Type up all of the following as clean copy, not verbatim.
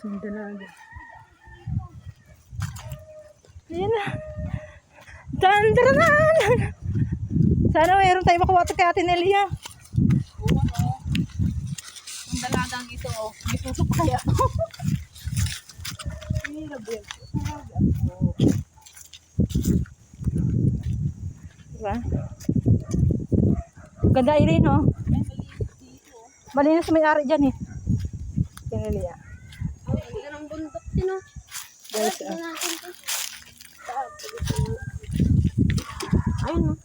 Yung dalaga. Ayan na. Dandaranan! Sana mayroon tayo makawato kay Ate Nelia. Oo, ano. Ang dalagang ito, oh. May susok kaya. Diba? Ganda rin, no? Malinis may-ari dyan, eh. Ate Nelia. Ang ganda ng bundok din, oh. Guys, Ayun, no.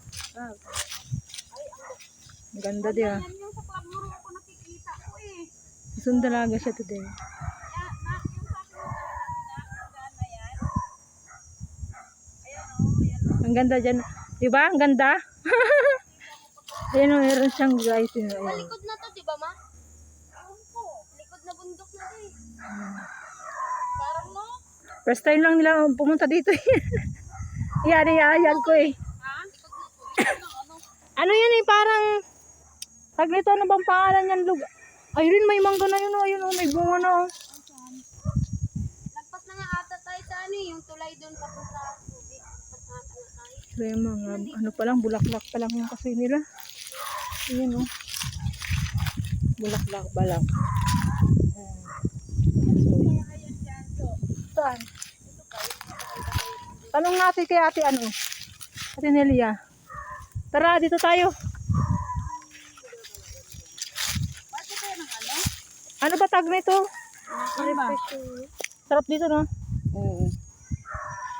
ang ganda di, ah. Yan yung sa club mo rin ako nakikita ko, eh. Isang dalaga siya today. Yung sa na yan. Ayan, oh. Ayan, oh. Ang ganda dyan. Diba? Ang ganda. Ayan o, meron siyang guys. Ayan. Malikod na to, di ba, ma? Likod na bundok na to, eh. Parang, no? First time lang nila pumunta dito. Iyan ko eh. Ha? Likod na to. Ano yan eh, parang tag nito, ano bang pangalan yan? Ayun, may mangga na yun o. Ayun o, may bunga na o. Lagpas na nga ata tayo sa ano, yung tulay doon papunta sa tubig. Lagpas na ata nga tayo. Kaya mga, ano pa lang, bulaklak pa lang yung kasi nila. Ayun o. Bulaklak pa lang. Saan? Tanong natin kay ate ano? Ate Nelia. Tara, dito tayo. Bakit tayo ng ano? Ano ba tag nito? Ano ba? Sarap dito, no? Oo.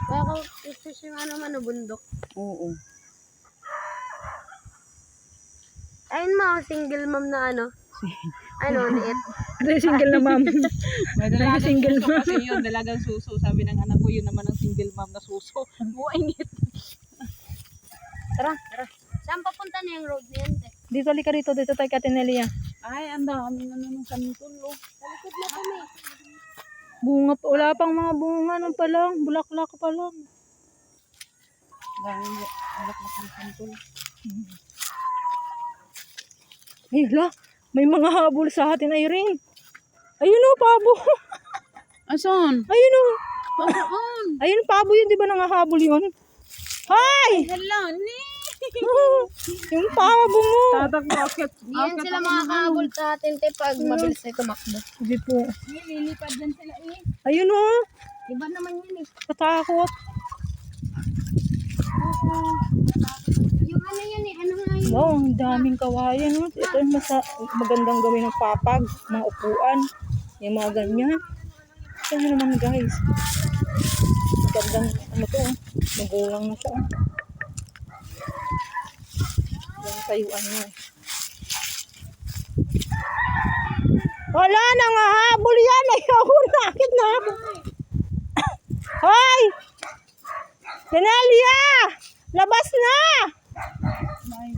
Kaya ko fish yung ano man, bundok. Oo. Ayun ma, single mom na ano. Ano, liit. Ano yung single na ma'am? May dalagang single suso mom. kasi yun, dalagang suso. Sabi ng anak ko, yun naman ang single mom na suso. Buwangit. Tara. Saan papunta na yung road na yan, te? Dito, lika dito. Dito tayo kay Ate Nelia. Ay, ang dami na ng santol, oh. Talikod na kami. Bunga pa. Wala pang mga bunga na pa lang. Bulaklak pa lang. Dami, bulaklak ng santol. Ay, hala. May mga habol sa atin, Irene. Ayun o, pabo. Asan? Ayun o. Asan? Ayun, pabo yun. Di ba nangahabol yun? Hi! Hello, ni! Yung pabo mo. Tatak bakit? Di yan sila makakahabol sa atin, te, pag mabilis na tumakbo. Hindi po. Lilipad din sila, eh. Ayun o. Iba naman yun, eh. Katakot. Yung ano yan, eh. Ano nga yun? Wow, ang daming kawayan. No? Ito yung magandang gawin ng papag. Mga upuan. Yung mga ganyan. Ito nyo naman guys. Magandang ano to. Magulang na siya. Yung tayuan niya. Wala na nga habol yan. Ayoko nakit na ako. Hoy! Nelia! Labas na!